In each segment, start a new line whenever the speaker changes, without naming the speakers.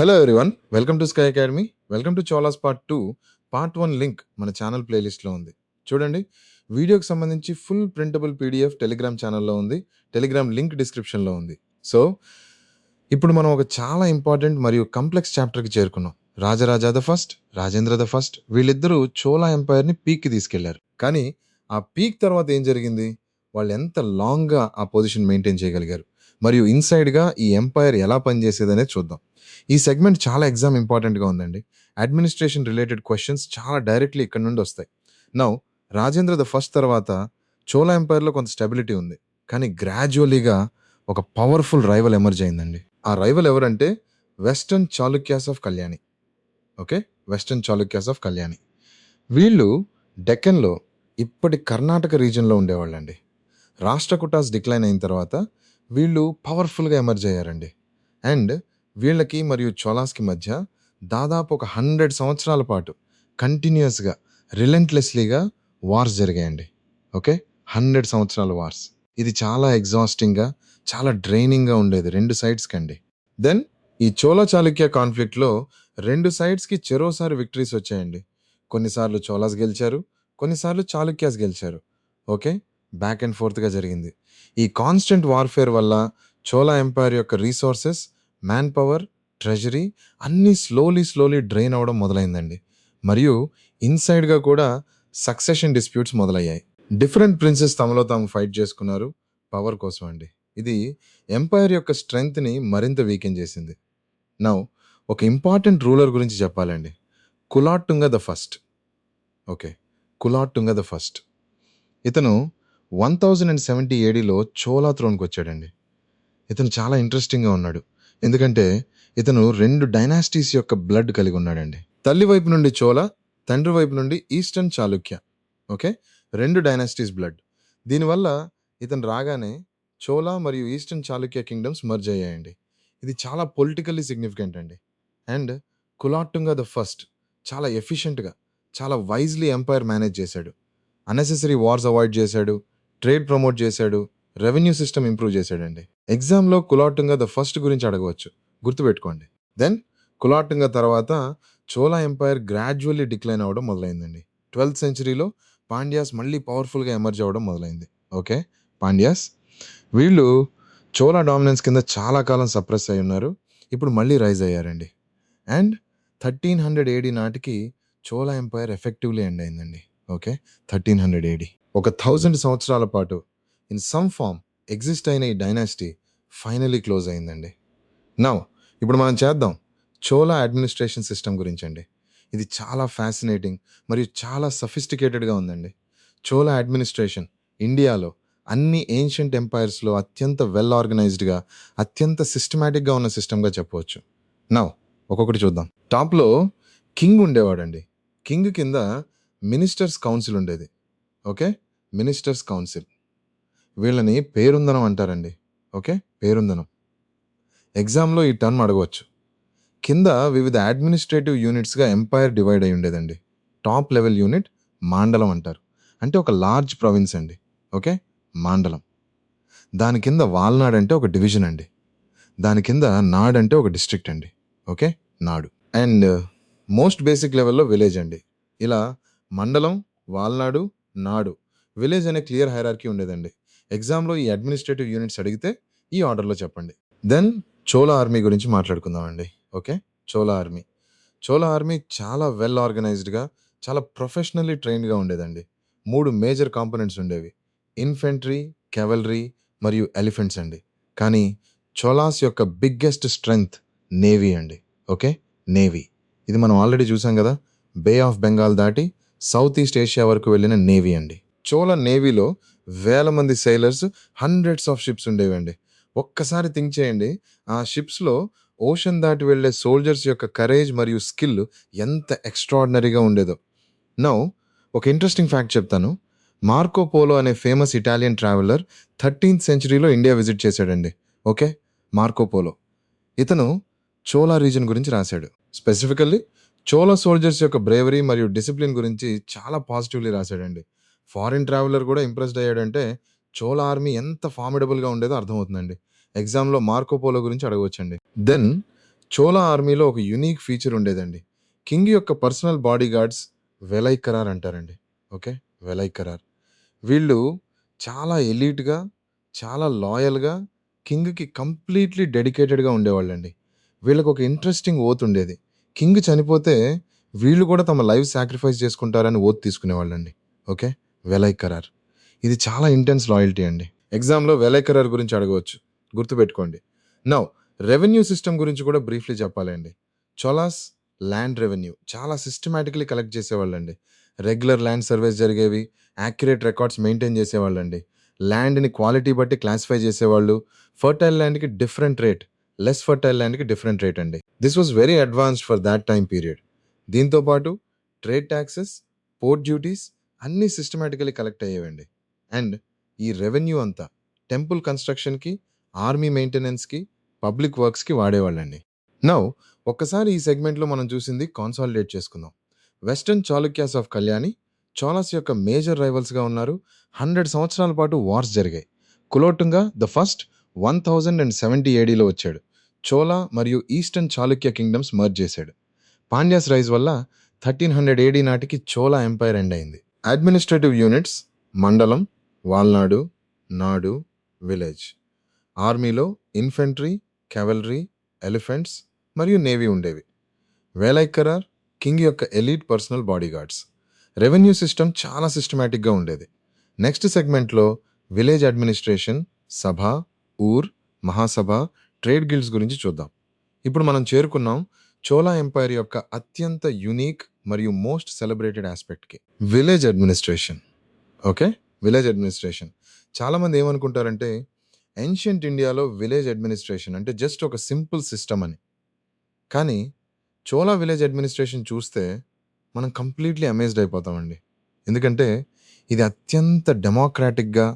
Hello everyone, welcome to sky academy. Welcome to Cholas part 2. Part 1 link మన channel ప్లేలిస్ట్లో ఉంది. చూడండి, వీడియోకి సంబంధించి ఫుల్ ప్రింటబుల్ పీడిఎఫ్ టెలిగ్రామ్ ఛానల్లో ఉంది. టెలిగ్రామ్ లింక్ డిస్క్రిప్షన్లో ఉంది. సో ఇప్పుడు మనం ఒక చాలా ఇంపార్టెంట్ మరియు కంప్లెక్స్ చాప్టర్కి చేరుకున్నాం. Rajaraja the first, Rajendra the first, వీళ్ళిద్దరూ చోళా ఎంపైర్ని పీక్కి తీసుకెళ్లారు. కానీ ఆ పీక్ తర్వాత ఏం జరిగింది? వాళ్ళు ఎంత లాంగ్గా ఆ పొజిషన్ మెయింటైన్ చేయగలిగారు, మరియు ఇన్సైడ్గా ఈ ఎంపైర్ ఎలా పనిచేసేదనేది చూద్దాం. ఈ సెగ్మెంట్ చాలా ఎగ్జామ్ ఇంపార్టెంట్గా ఉందండి. అడ్మినిస్ట్రేషన్ రిలేటెడ్ క్వశ్చన్స్ చాలా డైరెక్ట్లీ ఇక్కడ నుండి వస్తాయి. నౌ రాజేంద్ర ద ఫస్ట్ తర్వాత చోళా ఎంపైర్లో కొంత స్టెబిలిటీ ఉంది, కానీ గ్రాడ్యువలీగా ఒక పవర్ఫుల్ రైవల్ ఎమర్జ్ అయిందండి. ఆ రైవల్ ఎవరంటే western Chalukyas of Kalyani. Okay, western Chalukyas of Kalyani. వీళ్ళు డెక్కన్లో ఇప్పటి కర్ణాటక రీజియన్లో ఉండేవాళ్ళండి. రాష్ట్రకూటాస్ డిక్లైన్ అయిన తర్వాత వీళ్ళు పవర్ఫుల్గా ఎమర్జ్ అయ్యారండి. అండ్ వీళ్ళకి మరియు చోళాస్కి మధ్య దాదాపు ఒక 100 సంవత్సరాల పాటు కంటిన్యూస్గా రిలెంట్లెస్లీగా వార్స్ జరిగాయండి. ఓకే, 100 సంవత్సరాల వార్స్. ఇది చాలా ఎగ్జాస్టింగ్గా, చాలా డ్రైనింగ్గా ఉండేది రెండు సైడ్స్కి అండి. దెన్ ఈ చోళా చాళుక్య కాన్ఫ్లిక్ట్లో రెండు సైడ్స్కి చెరోసారి విక్టరీస్ వచ్చాయండి. కొన్నిసార్లు చోళాస్ గెలిచారు, కొన్నిసార్లు చాళుక్యాస్ గెలిచారు. ఓకే, బ్యాక్ అండ్ ఫోర్త్గా జరిగింది. ఈ కాన్స్టెంట్ వార్ఫేర్ వల్ల చోళా ఎంపైర్ యొక్క రీసోర్సెస్, మ్యాన్ పవర్, ట్రెజరీ అన్నీ స్లోలీ డ్రైన్ అవ్వడం మొదలైందండి. మరియు ఇన్సైడ్గా కూడా సక్సెషన్ డిస్ప్యూట్స్ మొదలయ్యాయి. డిఫరెంట్ ప్రిన్సెస్ తమలో తాము ఫైట్ చేసుకున్నారు పవర్ కోసం అండి. ఇది ఎంపైర్ యొక్క స్ట్రెంగ్త్ని మరింత వీకెన్ చేసింది. నౌ ఒక ఇంపార్టెంట్ రూలర్ గురించి చెప్పాలండి, Kulottunga the first. Okay, Kulottunga the first. ఇతను 1070 ఏడీలో చోళా థ్రోన్కి వచ్చాడండి. ఇతను చాలా ఇంట్రెస్టింగ్గా ఉన్నాడు, ఎందుకంటే ఇతను 2 డైనాసిటీస్ యొక్క బ్లడ్ కలిగి ఉన్నాడండి. తల్లి వైపు నుండి చోళా, తండ్రి వైపు నుండి eastern Chalukya. Okay, 2 dynasties blood. దీనివల్ల ఇతను రాగానే చోళా మరియు ఈస్టర్న్ చాళుక్య కింగ్డమ్స్ మర్జ్ అయ్యాయండి. ఇది చాలా పొలిటికల్లీ సిగ్నిఫికెంట్ అండి. అండ్ కులాట్టుంగ ద ఫస్ట్ చాలా ఎఫిషియెంట్గా, చాలా వైజ్లీ ఎంపైర్ మేనేజ్ చేశాడు. అన్నెసెసరీ వార్స్ అవాయిడ్ చేశాడు, ట్రేడ్ ప్రమోట్ చేశాడు, రెవెన్యూ సిస్టమ్ ఇంప్రూవ్ చేశాడండి. ఎగ్జామ్లో కులాట్టుంగ ద ఫస్ట్ గురించి అడగవచ్చు, గుర్తుపెట్టుకోండి. దెన్ కులాట్టుంగ తర్వాత చోళా ఎంపైర్ గ్రాడ్యువల్లీ డిక్లైన్ అవ్వడం మొదలైందండి. 12th సెంచరీలో పాండ్యాస్ మళ్ళీ పవర్ఫుల్గా ఎమర్జ్ అవ్వడం మొదలైంది. ఓకే, పాండ్యాస్ వీళ్ళు చోళా డామినెన్స్ కింద చాలా కాలం సప్రెస్ అయి ఉన్నారు, ఇప్పుడు మళ్ళీ రైజ్ అయ్యారండి. అండ్ 1300 ఏడీ నాటికి చోళా ఎంపైర్ ఎఫెక్టివ్లీ ఎండ్ అయిందండి. ఓకే, 1300 ఏడీ. ఒక 1000 సంవత్సరాల పాటు ఇన్ సమ్ ఫామ్ ఎగ్జిస్ట్ అయిన ఈ డైనాసిటీ ఫైనలీ క్లోజ్ అయిందండి. నౌ ఇప్పుడు మనం చేద్దాం చోళా అడ్మినిస్ట్రేషన్ సిస్టమ్ గురించి అండి. ఇది చాలా ఫ్యాసినేటింగ్ మరియు చాలా సఫిస్టికేటెడ్గా ఉందండి. చోళా అడ్మినిస్ట్రేషన్ ఇండియాలో అన్ని ఏన్షియంట్ ఎంపైర్స్లో అత్యంత వెల్ ఆర్గనైజ్డ్గా, అత్యంత సిస్టమేటిక్గా ఉన్న సిస్టమ్గా చెప్పవచ్చు. నౌ ఒక్కొక్కటి చూద్దాం. టాప్లో కింగ్ ఉండేవాడండి. కింగ్ కింద మినిస్టర్స్ కౌన్సిల్ ఉండేది. Okay, ministers council. వీళ్ళని పేరుందనం అంటారండి. ఓకే, పేరుందనం. ఎగ్జామ్లో ఈ టర్మ్ అడగవచ్చు. కింద వివిధ అడ్మినిస్ట్రేటివ్ యూనిట్స్గా ఎంపైర్ డివైడ్ అయి ఉండేదండి. టాప్ లెవెల్ యూనిట్ మాండలం అంటారు, అంటే ఒక లార్జ్ ప్రొవిన్స్ అండి. ఓకే, మాండలం. దాని కింద వాల్నాడ్ అంటే ఒక డివిజన్ అండి. దాని కింద నాడ్ అంటే ఒక డిస్ట్రిక్ట్ అండి. ఓకే, నాడు. అండ్ మోస్ట్ బేసిక్ లెవెల్లో విలేజ్ అండి. ఇలా మండలం, వాల్నాడు, నాడు, విలేజ్ అనే క్లియర్ హైరార్కీ ఉండేదండి. ఎగ్జామ్లో ఈ అడ్మినిస్ట్రేటివ్ యూనిట్స్ అడిగితే ఈ ఆర్డర్లో చెప్పండి. దెన్ చోళా ఆర్మీ గురించి మాట్లాడుకుందామండి. Okay, Chola army. Chola army చాలా వెల్ ఆర్గనైజ్డ్గా, చాలా ప్రొఫెషనల్లీ ట్రైన్డ్గా ఉండేదండి. 3 మేజర్ కాంపోనెంట్స్ ఉండేవి: ఇన్ఫెంట్రీ, కెవలరీ మరియు ఎలిఫెంట్స్ అండి. కానీ చోళాస్ యొక్క బిగ్గెస్ట్ స్ట్రెంగ్త్ నేవీ అండి. Okay, navy. ఇది మనం ఆల్రెడీ చూసాం కదా, బే ఆఫ్ బెంగాల్ దాటి సౌత్ ఈస్ట్ ఏషియా వరకు వెళ్ళిన నేవీ అండి. చోళా నేవీలో వేల మంది సెయిలర్స్, హండ్రెడ్స్ ఆఫ్ షిప్స్ ఉండేవండి. ఒక్కసారి థింక్ చేయండి, ఆ షిప్స్లో ఓషన్ దాటి వెళ్ళే సోల్జర్స్ యొక్క కరేజ్ మరియు స్కిల్ ఎంత ఎక్స్ట్రాడినరీగా ఉండేదో. నౌ ఒక ఇంట్రెస్టింగ్ ఫ్యాక్ట్ చెప్తాను. మార్కో పోలో అనే ఫేమస్ ఇటాలియన్ ట్రావెలర్ 13th సెంచరీలో ఇండియా విజిట్ చేశాడండి. Okay, Marco Polo. ఇతను చోళా రీజన్ గురించి రాశాడు. స్పెసిఫికల్లీ చోళా సోల్జర్స్ యొక్క బ్రేవరీ మరియు డిసిప్లిన్ గురించి చాలా పాజిటివ్లీ రాశాడండి. ఫారిన్ ట్రావెలర్ కూడా ఇంప్రెస్డ్ అయ్యాడంటే చోళా ఆర్మీ ఎంత ఫార్మిడబుల్గా ఉండేదో అర్థమవుతుందండి. ఎగ్జామ్లో మార్కో పోలో గురించి అడగవచ్చండి. దెన్ చోళా ఆర్మీలో ఒక యూనిక్ ఫీచర్ ఉండేదండి. కింగ్ యొక్క పర్సనల్ బాడీ గార్డ్స్ వెలైకరార్ అంటారండి. ఓకే. వెలైకరార్. వీళ్ళు చాలా ఎలీట్‌గా, చాలా లాయల్‌గా కింగ్‌కి కంప్లీట్‌లీ డెడికేటెడ్‌గా ఉండేవాళ్ళండి. వీళ్ళకొక ఇంట్రెస్టింగ్ ఓత్ ఉండేది. కింగ్ చనిపోతే వీళ్ళు కూడా తమ లైఫ్ సాక్రిఫైస్ చేసుకుంటారని ఓత్ తీసుకునేవాళ్ళండి. ఓకే. వెలైకరార్. ఇది చాలా ఇంటెన్స్ లాయల్టీ అండి. ఎగ్జామ్‌లో వెలైకరార్ గురించి అడగవచ్చు. గుర్తుపెట్టుకోండి. నౌ రెవెన్యూ సిస్టమ్ గురించి కూడా బ్రీఫ్‌లీ చెప్పాలండి. చోలాస్ ల్యాండ్ రెవెన్యూ చాలా సిస్టమాటికల్లీ కలెక్ట్ చేసేవాళ్ళండి. రెగ్యులర్ ల్యాండ్ సర్వేస్ జరిగేవి. యాక్యురేట్ రికార్డ్స్ మెయింటైన్ చేసేవాళ్ళండి. ల్యాండ్‌ని క్వాలిటీ బట్టి క్లాసిఫై చేసేవాళ్ళు. ఫర్టైల్ ల్యాండ్‌కి డిఫరెంట్ రేట్, లెస్ ఫర్టైల్ ల్యాండ్‌కి డిఫరెంట్ రేట్ అండి. This was very advanced for that time period. దీంతో పాటు ట్రేడ్ టాక్సెస్, పోర్ట్ డ్యూటీస్ అన్నీ సిస్టమాటికల్లీ కలెక్ట్ అయ్యేవండి. అండ్ ఈ రెవెన్యూ అంతా టెంపుల్ కన్‌స్ట్రక్షన్‌కి, ఆర్మీ మెయింటెనెన్స్‌కి, పబ్లిక్ వర్క్స్‌కి వాడేవాళ్ళండి. నౌ ఒక్కసారి ఈ సెగ్మెంట్‌లో మనం చూసింది కాన్సాలిడేట్ చేసుకుందాం. వెస్టర్న్ చాళుక్యాస్ ఆఫ్ కళ్యాణి చోళాస్ యొక్క మేజర్ రైవల్స్‌గా ఉన్నారు. 100 సంవత్సరాల పాటు వార్స్ జరిగాయి. కులోటుంగా ద ఫస్ట్ 1070 ఏడీలో వచ్చాడు. చోళా మరియు ఈస్టర్న్ చాళుక్య కింగ్డమ్స్ మర్జ్ చేశాడు. పాండ్యాస్ రైజ్ వల్ల 1300 ఏడీ నాటికి చోళా ఎంపైర్ ఎండ్ అయింది. అడ్మినిస్ట్రేటివ్ యూనిట్స్ మండలం, వాల్నాడు, నాడు, విలేజ్. ఆర్మీలో ఇన్ఫెంట్రీ, కెవలరీ, ఎలిఫెంట్స్ మరియు నేవీ ఉండేవి. వేలైకరార్ కింగ్ యొక్క elite personal bodyguards. Revenue system చాలా సిస్టమేటిక్గా ఉండేది. నెక్స్ట్ సెగ్మెంట్లో విలేజ్ అడ్మినిస్ట్రేషన్, సభ, ఊర్, మహాసభ, ట్రేడ్ గిల్డ్స్ గురించి చూద్దాం. ఇప్పుడు మనం చేరుకున్నాం చోళా ఎంపైర్ యొక్క అత్యంత యునీక్ మరియు మోస్ట్ సెలబ్రేటెడ్ ఆస్పెక్ట్కి, village administration. Okay. Village administration. చాలామంది ఏమనుకుంటారంటే ఏన్షియంట్ ఇండియాలో విలేజ్ అడ్మినిస్ట్రేషన్ అంటే జస్ట్ ఒక సింపుల్ సిస్టమ్ అని. కానీ చోళా విలేజ్ అడ్మినిస్ట్రేషన్ చూస్తే మనం కంప్లీట్లీ అమేజ్డ్ అయిపోతామండి. ఎందుకంటే ఇది అత్యంత డెమోక్రాటిక్‌గా,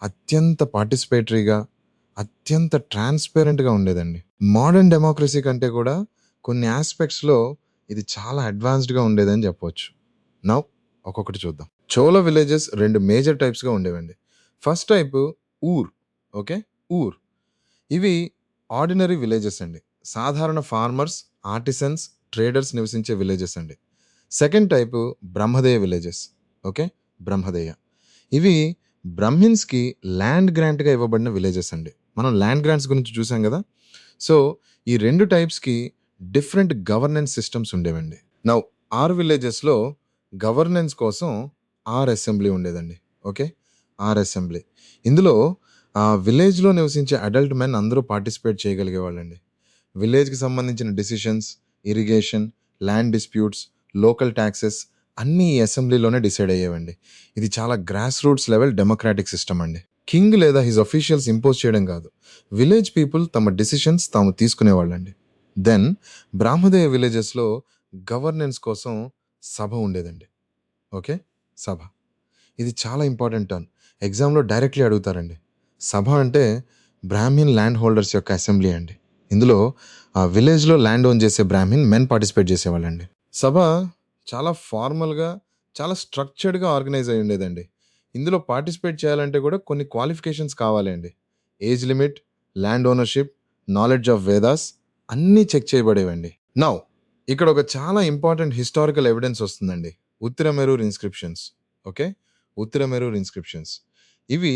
అత్యంత పార్టిసిపేటరీగా, అత్యంత ట్రాన్స్‌పరెంట్‌గా ఉండేదండి. మోడర్న్ డెమోక్రసీ కంటే కూడా కొన్ని యాస్పెక్ట్స్‌లో ఇది చాలా అడ్వాన్స్డ్‌గా ఉండేదని చెప్పొచ్చు. నౌ ఒక్కొక్కటి చూద్దాం. చోళ విలేజెస్ 2 మేజర్ టైప్స్‌గా ఉండేవండి. First type Ur. Okay. Ur. ఇవి ఆర్డినరీ విలేజెస్ అండి. సాధారణ ఫార్మర్స్, ఆర్టిసన్స్, ట్రేడర్స్ నివసించే విలేజెస్ అండి. Second type Brahmadeya villages. Okay. Brahmadeya. ఇవి బ్రహ్మిన్స్‌కి ల్యాండ్ గ్రాంట్‌గా ఇవ్వబడిన విలేజెస్ అండి. మనం ల్యాండ్ గ్రాంట్స్ గురించి చూసాం గదా! సో, ఈ 2 టైప్స్‌కి డిఫరెంట్ గవర్నెన్స్ సిస్టమ్స్ ఉండేవండి. నౌ ఆర్ విలేజెస్‌లో గవర్నెన్స్ కోసం ఆర్ అసెంబ్లీ ఉండేదండి. ఓకే. Are assembly. ఇందులో విలేజ్‌లో నివసించే అడల్ట్ మెన్ అందరూ పార్టిసిపేట్ చేయగలిగేవాళ్ళండి. విలేజ్‌కి సంబంధించిన decisions, irrigation, land disputes, local taxes అన్నీ ఈ అసెంబ్లీలోనే డిసైడ్ అయ్యేవండి. ఇది చాలా grass roots level democratic system అండి. కింగ్ లేదా హిస్ అఫీషియల్స్ ఇంపోజ్ చేయడం కాదు. విలేజ్ పీపుల్ తమ డెసిషన్స్ తాము తీసుకునేవాళ్ళండి. దెన్ బ్రాహ్మదేయ విలేజెస్‌లో గవర్నెన్స్ కోసం సభ ఉండేదండి. ఓకే. సభ. ఇది చాలా ఇంపార్టెంట్ టర్మ్. ఎగ్జామ్‌లో డైరెక్ట్‌లీ అడుగుతారండి. సభ అంటే బ్రాహ్మిన్ ల్యాండ్ హోల్డర్స్ యొక్క అసెంబ్లీ అండి. ఇందులో విలేజ్‌లో ల్యాండ్ ఓన్ చేసే బ్రాహ్మిన్ మెన్ పార్టిసిపేట్ చేసేవాళ్ళండి. సభ చాలా ఫార్మల్‌గా, చాలా స్ట్రక్చర్డ్‌గా ఆర్గనైజ్ అయ్యి ఉండేదండి. ఇందులో పార్టిసిపేట్ చేయాలంటే కూడా కొన్ని క్వాలిఫికేషన్స్ కావాలి అండి. Age limit, land ownership, knowledge of Vedas అన్నీ చెక్ చేయబడేవండి. నౌ ఇక్కడ ఒక చాలా ఇంపార్టెంట్ హిస్టారికల్ ఎవిడెన్స్ వస్తుందండి. ఉత్తిరమెరూర్ ఇన్స్క్రిప్షన్స్. ఓకే. ఉత్తిరమెరూర్ ఇన్స్క్రిప్షన్స్. ఇవి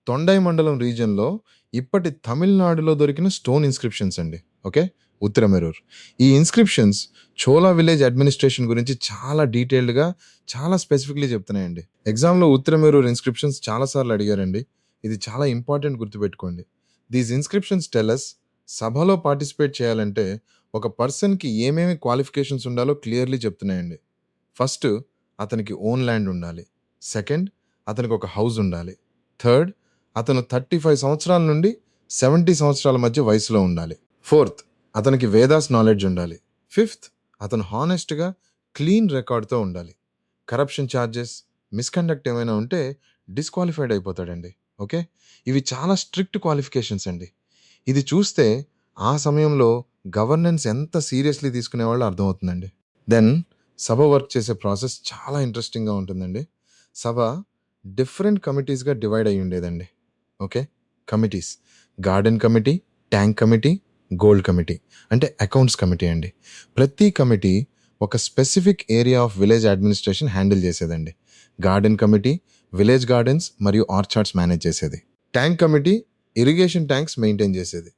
తొండై మండలం రీజియన్‌లో ఇప్పటి తమిళనాడులో దొరికిన స్టోన్ ఇన్స్క్రిప్షన్స్ అండి. ఓకే. ఉత్తిరమెరూర్. ఈ ఇన్స్క్రిప్షన్స్ చోళా విలేజ్ అడ్మినిస్ట్రేషన్ గురించి చాలా డీటెయిల్డ్‌గా, చాలా స్పెసిఫిక్‌లీ చెప్తున్నాయండి. ఎగ్జామ్‌లో ఉత్తిరమెరూర్ ఇన్స్క్రిప్షన్స్ చాలా సార్లు అడిగారండి. ఇది చాలా ఇంపార్టెంట్ గుర్తుపెట్టుకోండి. దీస్ ఇన్స్క్రిప్షన్స్ టెల్ అస్ సభలో పార్టిసిపేట్ చేయాలంటే ఒక పర్సన్‌కి ఏమేమి క్వాలిఫికేషన్స్ ఉండాలో క్లియర్‌లీ చెప్తున్నాయండి. ఫస్ట్ అతనికి ఓన్ ల్యాండ్ ఉండాలి. సెకండ్ అతనికి ఒక హౌస్ ఉండాలి. థర్డ్ అతను 35 సంవత్సరాల నుండి 70 సంవత్సరాల మధ్య వయసులో ఉండాలి. ఫోర్త్ అతనికి వేదాస్ నాలెడ్జ్ ఉండాలి. ఫిఫ్త్ అతను హానెస్ట్‌గా, క్లీన్ రికార్డ్‌తో ఉండాలి. కరప్షన్ చార్జెస్, మిస్‌కండక్ట్ ఏమైనా ఉంటే డిస్‌క్వాలిఫైడ్ అయిపోతాడండి. ఓకే. ఇవి చాలా స్ట్రిక్ట్ క్వాలిఫికేషన్స్ అండి. ఇది చూస్తే ఆ సమయంలో గవర్నెన్స్ ఎంత సీరియస్‌లీ తీసుకునేవాళ్ళో అర్థమవుతుందండి. దెన్ సభ వర్క్ చేసే ప్రాసెస్ చాలా ఇంట్రెస్టింగ్‌గా ఉంటుందండి. సభ డిఫరెంట్ కమిటీస్‌గా డివైడ్ అయ్యి ఉండేదండి. Okay. Committees. Garden committee, tank committee, gold committee అంటే అకౌంట్స్ కమిటీ అండి. ప్రతి కమిటీ ఒక specific area of village administration handle చేసేదండి. గార్డెన్ కమిటీ విలేజ్ గార్డెన్స్ మరియు ఆర్చార్డ్స్ మేనేజ్ చేసేది. Tank committee irrigation tanks maintain చేసేది.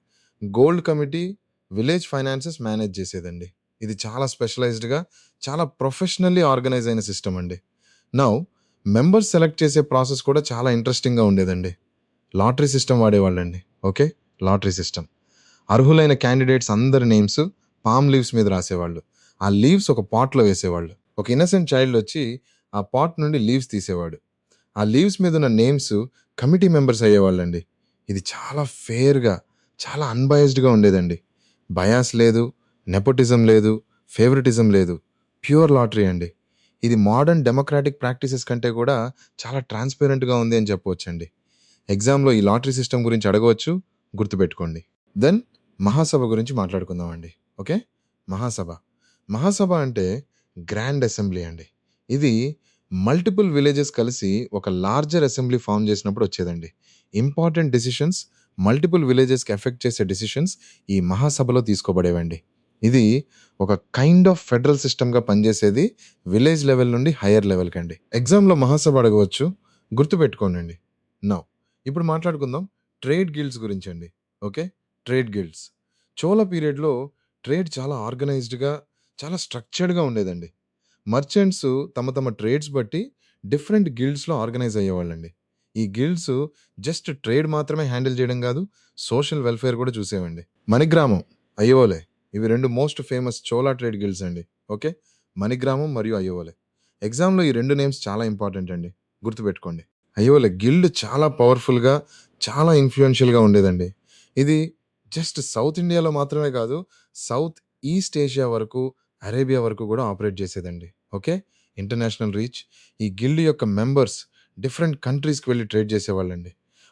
Gold committee village finances manage చేసేదండి. ఇది చాలా స్పెషలైజ్డ్గా చాలా ప్రొఫెషనల్లీ ఆర్గనైజ్ అయిన సిస్టమ్ అండి. నౌ మెంబర్స్ సెలెక్ట్ చేసే ప్రాసెస్ కూడా చాలా ఇంట్రెస్టింగ్గా ఉండేదండి. లాటరీ సిస్టమ్ వాడేవాళ్ళండి. Okay, lottery system. అర్హులైన క్యాండిడేట్స్ అందరి నేమ్స్ పామ్ లీవ్స్ మీద రాసేవాళ్ళు. ఆ లీవ్స్ ఒక పాట్లో వేసేవాళ్ళు. ఒక ఇన్నసెంట్ చైల్డ్ వచ్చి ఆ పాట్ నుండి లీవ్స్ తీసేవాడు. ఆ లీవ్స్ మీద ఉన్న నేమ్స్ కమిటీ మెంబర్స్ అయ్యేవాళ్ళండి. ఇది చాలా ఫెయిర్గా చాలా అన్బయాస్డ్గా ఉండేదండి. బయాస్ లేదు, నెపోటిజం లేదు, ఫేవరెటిజం లేదు. ప్యూర్ లాటరీ అండి. ఇది మోడర్న్ డెమోక్రాటిక్ ప్రాక్టీసెస్ కంటే కూడా చాలా ట్రాన్స్పరెంట్గా ఉంది అని చెప్పవచ్చండి. ఎగ్జామ్లో ఈ లాటరీ సిస్టమ్ గురించి అడగవచ్చు, గుర్తుపెట్టుకోండి. దెన్ మహాసభ గురించి మాట్లాడుకుందామండి. ఓకే, మహాసభ. మహాసభ అంటే గ్రాండ్ అసెంబ్లీ అండి. ఇది మల్టిపుల్ విలేజెస్ కలిసి ఒక లార్జర్ అసెంబ్లీ ఫామ్ చేసినప్పుడు వచ్చేదండి. ఇంపార్టెంట్ డిసిషన్స్, మల్టిపుల్ విలేజెస్కి ఎఫెక్ట్ చేసే డిసిషన్స్ ఈ మహాసభలో తీసుకోబడేవండి. ఇది ఒక కైండ్ ఆఫ్ ఫెడరల్ సిస్టమ్గా పనిచేసేది విలేజ్ లెవెల్ నుండి హయ్యర్ లెవెల్కి అండి. ఎగ్జామ్లో మహాసభ అడగవచ్చు, గుర్తుపెట్టుకోండి. నౌ ఇప్పుడు మాట్లాడుకుందాం ట్రేడ్ గిల్డ్స్ గురించి అండి. Okay, trade guilds. చోళ పీరియడ్లో ట్రేడ్ చాలా ఆర్గనైజ్డ్గా చాలా స్ట్రక్చర్డ్గా ఉండేదండి. మర్చెంట్స్ తమ తమ ట్రేడ్స్ బట్టి డిఫరెంట్ గిల్డ్స్లో ఆర్గనైజ్ అయ్యేవాళ్ళండి. ఈ గిల్డ్స్ జస్ట్ ట్రేడ్ మాత్రమే హ్యాండిల్ చేయడం కాదు, సోషల్ వెల్ఫేర్ కూడా చూసేవండి. మణిగ్రామం, అయ్యోలే, ఇవి రెండు most famous Chola trade guilds అండి. ఓకే, మణిగ్రామం మరియు అయ్యోలే. ఎగ్జామ్లో ఈ రెండు నేమ్స్ చాలా ఇంపార్టెంట్ అండి, గుర్తుపెట్టుకోండి. అయ్యోలే గిల్డ్ చాలా పవర్ఫుల్గా చాలా ఇన్ఫ్లుయెన్షియల్గా ఉండేదండి. ఇది జస్ట్ సౌత్ ఇండియాలో మాత్రమే కాదు, సౌత్ ఈస్ట్ ఏషియా వరకు, అరేబియా వరకు కూడా ఆపరేట్ చేసేదండి. Okay, international reach. ఈ గిల్డ్ యొక్క మెంబర్స్ డిఫరెంట్ కంట్రీస్కి వెళ్ళి ట్రేడ్ చేసేవాళ్ళండి.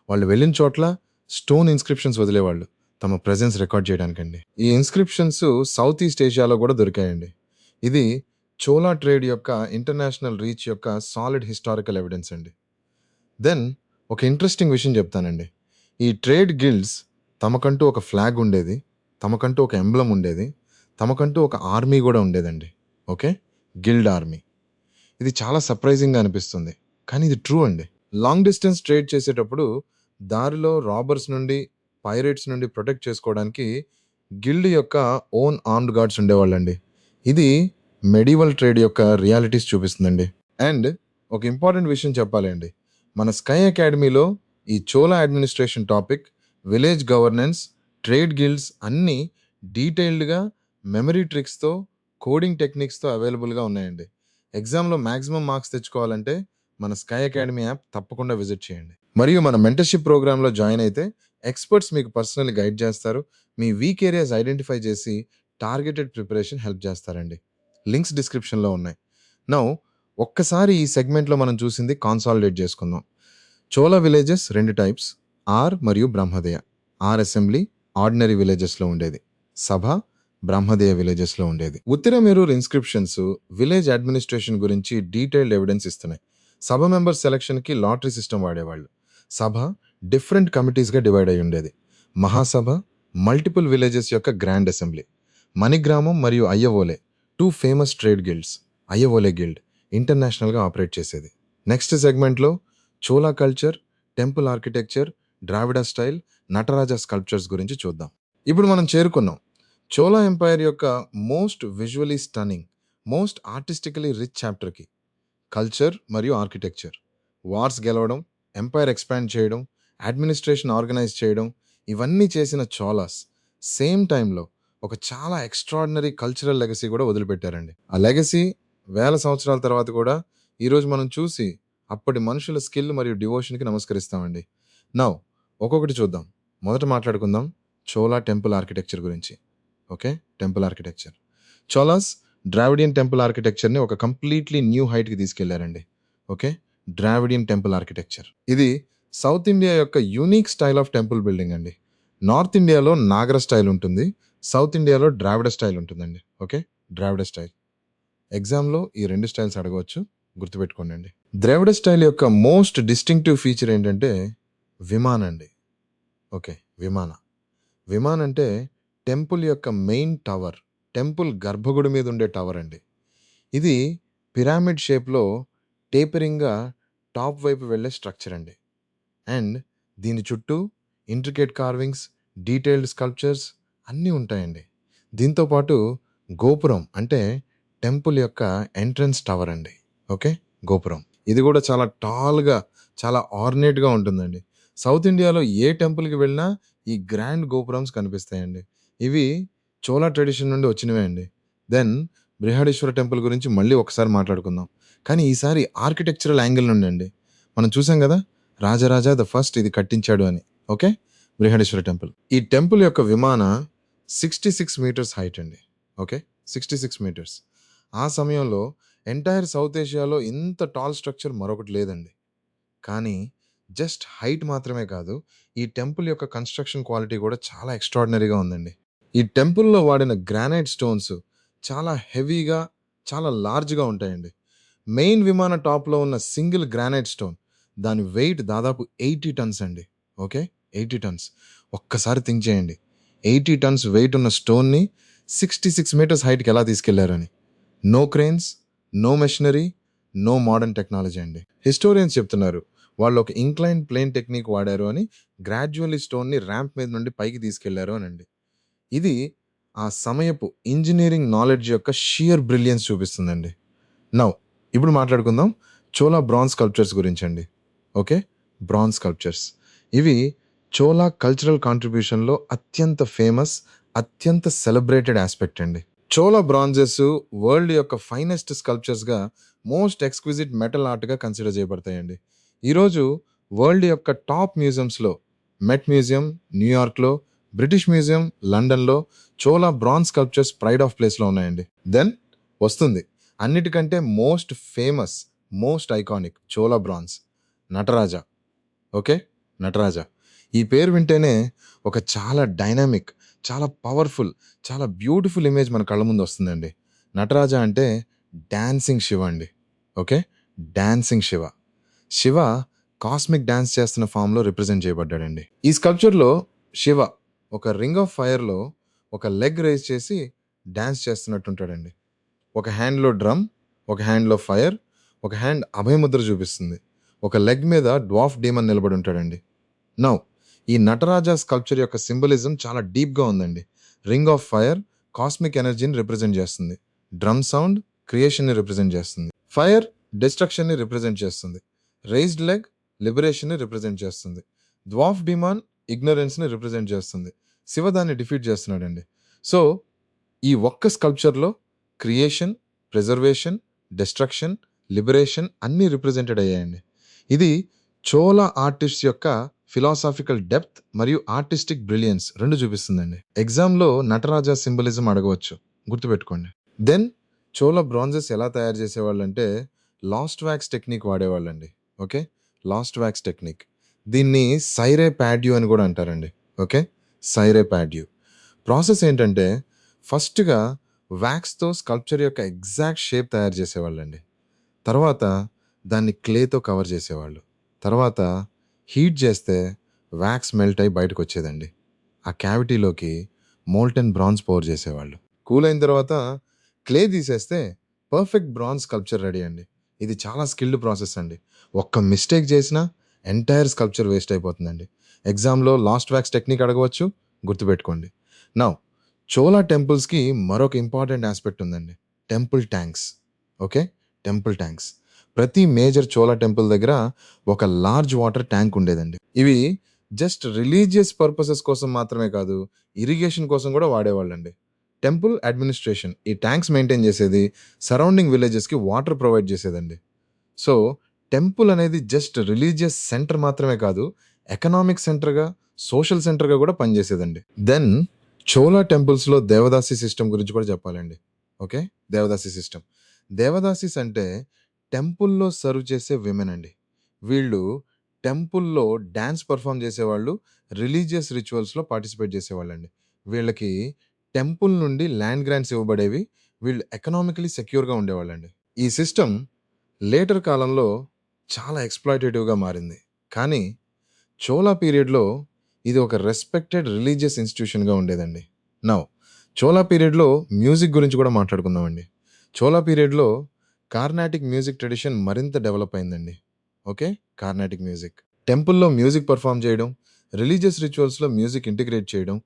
వాళ్ళు వెళ్ళిన చోట్ల స్టోన్ ఇన్స్క్రిప్షన్స్ వదిలేవాళ్ళు తమ ప్రెజెన్స్ రికార్డ్ చేయడానికండి. ఈ ఇన్స్క్రిప్షన్స్ సౌత్ ఈస్ట్ ఏషియాలో కూడా దొరికాయండి. ఇది చోళా ట్రేడ్ యొక్క ఇంటర్నేషనల్ రీచ్ యొక్క సాలిడ్ హిస్టారికల్ ఎవిడెన్స్ అండి. దెన్ ఒక ఇంట్రెస్టింగ్ విషయం చెప్తానండి. ఈ ట్రేడ్ గిల్డ్స్ తమకంటూ ఒక ఫ్లాగ్ ఉండేది, తమకంటూ ఒక ఎంబ్లం ఉండేది, తమకంటూ ఒక ఆర్మీ కూడా ఉండేదండి. Okay, guild army. ఇది చాలా సర్ప్రైజింగ్గా అనిపిస్తుంది, కానీ ఇది ట్రూ అండి. లాంగ్ డిస్టెన్స్ ట్రేడ్ చేసేటప్పుడు దారిలో రాబర్స్ నుండి, పైరేట్స్ నుండి ప్రొటెక్ట్ చేసుకోవడానికి గిల్డ్ యొక్క ఓన్ ఆర్మ్డ్ గార్డ్స్ ఉండేవాళ్ళండి. ఇది మెడివల్ ట్రేడ్ యొక్క రియాలిటీస్ చూపిస్తుందండి. అండ్ ఒక ఇంపార్టెంట్ విషయం చెప్పాలి అండి, మన స్కై అకాడమీలో ఈ Chola administration topic, village governance, trade guilds అన్నీ డీటెయిల్డ్గా మెమరీ ట్రిక్స్తో, కోడింగ్ టెక్నిక్స్తో అవైలబుల్గా ఉన్నాయండి. ఎగ్జామ్లో మ్యాక్సిమం మార్క్స్ తెచ్చుకోవాలంటే మన స్కై అకాడమీ యాప్ తప్పకుండా విజిట్ చేయండి. మరియు మన మెంటర్షిప్ ప్రోగ్రాంలో జాయిన్ అయితే ఎక్స్పర్ట్స్ మీకు పర్సనల్లీ గైడ్ చేస్తారు. మీ వీక్ ఏరియాస్ ఐడెంటిఫై చేసి టార్గెటెడ్ ప్రిపరేషన్ హెల్ప్ చేస్తారండి. లింక్స్ డిస్క్రిప్షన్లో ఉన్నాయి. నౌ ఒక్కసారి ఈ సెగ్మెంట్లో మనం చూసింది కాన్సాలిడేట్ చేసుకుందాం. చోళా విలేజెస్ రెండు టైప్స్, ఆర్ మరియు బ్రహ్మదేయ. ఆర్ అసెంబ్లీ ఆర్డినరీ విలేజెస్లో ఉండేది, సభ బ్రహ్మదేయ విలేజెస్లో ఉండేది. ఉత్తిరమేరూర్ ఇన్స్క్రిప్షన్స్ విలేజ్ అడ్మినిస్ట్రేషన్ గురించి డీటెయిల్డ్ ఎవిడెన్స్ ఇస్తున్నాయి. సభ మెంబర్ సెలక్షన్కి లాటరీ సిస్టమ్ వాడేవాళ్ళు. సభ డిఫరెంట్ కమిటీస్గా డివైడ్ అయి ఉండేది. మహాసభ మల్టిపుల్ విలేజెస్ యొక్క గ్రాండ్ అసెంబ్లీ. మణిగ్రామం మరియు Ayyavole two famous trade guilds. Ayyavole guild ఇంటర్నేషనల్గా ఆపరేట్ చేసేది. నెక్స్ట్ సెగ్మెంట్లో Chola culture, temple architecture, Dravida style, Nataraja sculptures గురించి చూద్దాం. ఇప్పుడు మనం చేరుకున్నాం చోళా ఎంపైర్ యొక్క most visually stunning, most artistically rich చాప్టర్కి. కల్చర్ మరియు ఆర్కిటెక్చర్. వార్స్ గెలవడం, ఎంపైర్ ఎక్స్పాండ్ చేయడం, అడ్మినిస్ట్రేషన్ ఆర్గనైజ్ చేయడం, ఇవన్నీ చేసిన చోళాస్ సేమ్ టైంలో ఒక చాలా ఎక్స్ట్రాడినరీ కల్చరల్ లెగసీ కూడా వదిలిపెట్టారండి. ఆ లెగసీ వేల సంవత్సరాల తర్వాత కూడా ఈరోజు మనం చూసి అప్పటి మనుషుల స్కిల్ మరియు డివోషన్కి నమస్కరిస్తామండి. నౌ ఒక్కొక్కటి చూద్దాం. మొదట మాట్లాడుకుందాం చోళా టెంపుల్ ఆర్కిటెక్చర్ గురించి. Okay, temple architecture. Cholas Dravidian temple ఆర్కిటెక్చర్ని ఒక కంప్లీట్లీ న్యూ హైట్కి తీసుకెళ్లారండి. Okay, Dravidian temple architecture. ఇది సౌత్ ఇండియా యొక్క unique style of temple building అండి. నార్త్ ఇండియాలో నాగర స్టైల్ ఉంటుంది, సౌత్ ఇండియాలో ద్రావిడ స్టైల్ ఉంటుందండి. Okay, Dravida style. ఎగ్జామ్లో ఈ రెండు స్టైల్స్ అడగవచ్చు, గుర్తుపెట్టుకోండి. ద్రావిడ స్టైల్ యొక్క మోస్ట్ డిస్టింక్టివ్ ఫీచర్ ఏంటంటే విమాన్ అండి. ఓకే, విమాన. విమాన్ అంటే టెంపుల్ యొక్క మెయిన్ టవర్. టెంపుల్ గర్భగుడి మీద ఉండే టవర్ అండి. ఇది పిరమిడ్ షేప్‌లో టేపరింగ్‌గా టాప్ వైపు వెళ్ళే స్ట్రక్చర్ అండి. అండ్ దీని చుట్టూ ఇంట్రికేట్ కార్వింగ్స్, డీటెయిల్డ్ స్కల్ప్చర్స్ అన్నీ ఉంటాయండి. దీంతో పాటు గోపురం అంటే టెంపుల్ యొక్క ఎంట్రన్స్ టవర్ అండి. ఓకే. గోపురం. ఇది కూడా చాలా టాల్‌గా, చాలా ఆర్నేట్‌గా ఉంటుందండి. సౌత్ ఇండియాలో ఏ టెంపుల్‌కి వెళ్ళినా ఈ గ్రాండ్ గోపురమ్స్ కనిపిస్తాయండి. ఇవి చోళా ట్రెడిషన్ నుండి వచ్చినవే అండి. దెన్ బృహదీశ్వర టెంపుల్ గురించి మళ్ళీ ఒకసారి మాట్లాడుకుందాం. కానీ ఈసారి ఆర్కిటెక్చరల్ యాంగిల్ నుండి అండి. మనం చూసాం గదా! రాజరాజ ద ఫస్ట్ ఇది కట్టించాడు అని. ఓకే. బృహదీశ్వర టెంపుల్. ఈ టెంపుల్ యొక్క విమాన 66 మీటర్స్ హైట్ అండి. ఓకే. 66 మీటర్స్. ఆ సమయంలో ఎంటైర్ సౌత్ ఏషియాలో ఇంత టాల్ స్ట్రక్చర్ మరొకటి లేదండి. కానీ జస్ట్ హైట్ మాత్రమే కాదు, ఈ టెంపుల్ యొక్క కన్‌స్ట్రక్షన్ క్వాలిటీ కూడా చాలా ఎక్స్‌ట్రార్డినరీగా ఉందండి. ఈ టెంపుల్‌లో వాడిన గ్రానైట్ స్టోన్స్ చాలా హెవీగా, చాలా లార్జ్‌గా ఉంటాయండి. మెయిన్ విమాన టాప్‌లో ఉన్న సింగిల్ గ్రానైట్ స్టోన్ దాని వెయిట్ దాదాపు 80 టన్స్ అండి. ఓకే. 80 టన్స్. ఒక్కసారి థింక్ చేయండి. 80 టన్స్ వెయిట్ ఉన్న స్టోన్‌ని 66 మీటర్స్ హైట్‌కి ఎలా తీసుకెళ్లారని. No cranes, no machinery, no modern technology అండి. హిస్టోరియన్స్ చెప్తున్నారు. వాళ్ళు ఒక ఇంక్లైన్ ప్లేన్ టెక్నిక్ వాడారు అని, గ్రాడ్యువల్లీ స్టోన్‌ని ర్యాంప్ మీద నుండి పైకి తీసుకెళ్లారు అనండి. ఇది ఆ సమయపు ఇంజినీరింగ్ నాలెడ్జ్ యొక్క షియర్ బ్రిలియన్స్ చూపిస్తుందండి. నౌ ఇప్పుడు మాట్లాడుకుందాం చోళా బ్రాంజ్ స్కల్ప్చర్స్ గురించండి. ఓకే. Bronze sculptures. ఇవి చోళా కల్చరల్ కాంట్రిబ్యూషన్‌లో అత్యంత ఫేమస్, అత్యంత సెలబ్రేటెడ్ యాస్పెక్ట్ అండి. చోళా బ్రాంజెస్ వరల్డ్ యొక్క ఫైనెస్ట్ స్కల్ప్చర్స్‌గా మోస్ట్ ఎక్స్‌క్విజిట్ మెటల్ ఆర్ట్‌గా కన్సిడర్ చేయబడతాయండి. ఈరోజు వరల్డ్ యొక్క టాప్ మ్యూజియంస్‌లో మెట్ మ్యూజియం న్యూయార్క్‌లో, బ్రిటిష్ మ్యూజియం లండన్‌లో Chola bronze sculptures pride of ప్లేస్‌లో ఉన్నాయండి. దెన్ వస్తుంది అన్నిటికంటే most famous, most iconic Chola bronze Nataraja. Okay. Nataraja. ఈ పేరు వింటేనే ఒక చాలా డైనామిక్, చాలా పవర్‌ఫుల్, చాలా బ్యూటిఫుల్ ఇమేజ్ మన కళ్ళ ముందు వస్తుందండి. నటరాజ అంటే డాన్సింగ్ శివ అండి. Okay. Dancing Shiva. Shiva cosmic dance చేస్తున్న ఫామ్‌లో రిప్రజెంట్ చేయబడ్డాడండి. ఈ స్కల్ప్చర్‌లో శివ ఒక రింగ్ ఆఫ్ ఫైర్‌లో ఒక లెగ్ రైజ్ చేసి డాన్స్ చేస్తున్నట్టుంటాడండి. ఒక హ్యాండ్‌లో డ్రమ్, ఒక హ్యాండ్‌లో ఫైర్, ఒక హ్యాండ్ అభయముద్ర చూపిస్తుంది. ఒక లెగ్ మీద డ్వార్ఫ్ డీమన్ నిలబడి ఉంటాడండి. నౌ ఈ నటరాజ స్కల్ప్చర్ యొక్క సింబలిజం చాలా డీప్‌గా ఉందండి. రింగ్ ఆఫ్ ఫైర్ కాస్మిక్ ఎనర్జీని రిప్రజెంట్ చేస్తుంది. డ్రమ్ సౌండ్ క్రియేషన్‌ని రిప్రజెంట్ చేస్తుంది. ఫైర్ డిస్ట్రక్షన్‌ని రిప్రజెంట్ చేస్తుంది. రైజ్డ్ లెగ్ లిబరేషన్‌ని రిప్రజెంట్ చేస్తుంది. డ్వార్ఫ్ డీమాన్ ఇగ్నోరెన్స్‌ని రిప్రజెంట్ చేస్తుంది. శివ దాన్ని డిఫీట్ చేస్తున్నాడండి. సో ఈ ఒక్క స్కల్ప్చర్‌లో క్రియేషన్, ప్రిజర్వేషన్, డిస్ట్రక్షన్, లిబరేషన్ అన్నీ రిప్రజెంటెడ్ అయ్యాయండి. ఇది చోళా ఆర్టిస్ట్ యొక్క ఫిలాసాఫికల్ డెప్త్ మరియు ఆర్టిస్టిక్ బ్రిలియన్స్ 2 చూపిస్తుందండి. ఎగ్జామ్‌లో నటరాజ సింబలిజం అడగవచ్చు. గుర్తుపెట్టుకోండి. దెన్ చోళా బ్రాంజెస్ ఎలా తయారు చేసేవాళ్ళంటే లాస్ట్ వాక్స్ టెక్నిక్ వాడేవాళ్ళండి. ఓకే. Lost wax technique. దీన్ని సైరే పాడ్యూ అని కూడా అంటారండి. ఓకే. సైరే పాడ్యూ. ప్రాసెస్ ఏంటంటే ఫస్ట్‌గా వాక్స్‌తో స్కల్ప్చర్ యొక్క ఎగ్జాక్ట్ షేప్ తయారు చేసేవాళ్ళండి. తర్వాత దాన్ని క్లేతో కవర్ చేసేవాళ్ళు. తర్వాత హీట్ చేస్తే వాక్స్ మెల్ట్ అయ్యి బయటకొచ్చేదండి. ఆ క్యావిటీలోకి మోల్టెన్ బ్రాంజ్ పౌర్ చేసేవాళ్ళు. కూల్ అయిన తర్వాత క్లే తీసేస్తే పర్ఫెక్ట్ బ్రాంజ్ స్కల్ప్చర్ రెడీ అండి. ఇది చాలా స్కిల్డ్ ప్రాసెస్ అండి. ఒక్క మిస్టేక్ చేసినా ఎంటైర్ స్కల్ప్చర్ వేస్ట్ అయిపోతుందండి. ఎగ్జామ్‌లో లాస్ట్ వాక్స్ టెక్నిక్ అడగవచ్చు. గుర్తుపెట్టుకోండి. నౌ చోళా టెంపుల్స్‌కి మరొక ఇంపార్టెంట్ యాస్పెక్ట్ ఉందండి. Temple tanks. Okay. Temple tanks. ప్రతి మేజర్ చోళా టెంపుల్ దగ్గర ఒక లార్జ్ వాటర్ ట్యాంక్ ఉండేదండి. ఇవి జస్ట్ రిలీజియస్ పర్పసెస్ కోసం మాత్రమే కాదు, ఇరిగేషన్ కోసం కూడా వాడేవాళ్ళండి. టెంపుల్ అడ్మినిస్ట్రేషన్ ఈ ట్యాంక్స్ మెయింటైన్ చేసేది, సరౌండింగ్ విలేజెస్‌కి వాటర్ ప్రొవైడ్ చేసేదండి. సో, టెంపుల్ అనేది జస్ట్ రిలీజియస్ సెంటర్ మాత్రమే కాదు, ఎకనామిక్ సెంటర్‌గా, సోషల్ సెంటర్‌గా కూడా పనిచేసేదండి. దెన్ చోళా టెంపుల్స్‌లో దేవదాసి సిస్టమ్ గురించి కూడా చెప్పాలండి. ఓకే. దేవదాసి సిస్టమ్. దేవదాసీస్ అంటే టెంపుల్‌లో సర్వ్ చేసే విమెన్ అండి. వీళ్ళు టెంపుల్‌లో డాన్స్ పెర్ఫార్మ్ చేసేవాళ్ళు, రిలీజియస్ రిచువల్స్‌లో పార్టిసిపేట్ చేసేవాళ్ళండి. వీళ్ళకి టెంపుల్ నుండి ల్యాండ్ గ్రాంట్స్ ఇవ్వబడేవి. వీళ్ళు ఎకనామికల్లీ సెక్యూర్‌గా ఉండేవాళ్ళండి. ఈ సిస్టమ్ లేటర్ కాలంలో చాలా ఎక్స్‌ప్లాయిటేటివ్‌గా మారింది. కానీ చోళా పీరియడ్‌లో ఇది ఒక రెస్పెక్టెడ్ రిలీజియస్ ఇన్‌స్టిట్యూషన్‌గా ఉండేదండి. నౌ చోళా పీరియడ్‌లో మ్యూజిక్ గురించి కూడా మాట్లాడుకుందామండి. చోళా పీరియడ్‌లో కార్నాటిక్ మ్యూజిక్ ట్రెడిషన్ మరింత డెవలప్ అయిందండి. ఓకే. కార్నాటిక్ మ్యూజిక్. టెంపుల్‌లో మ్యూజిక్ పెర్ఫార్మ్ చేయడం, రిలీజియస్ రిచువల్స్‌లో మ్యూజిక్ ఇంటిగ్రేట్ చేయడం,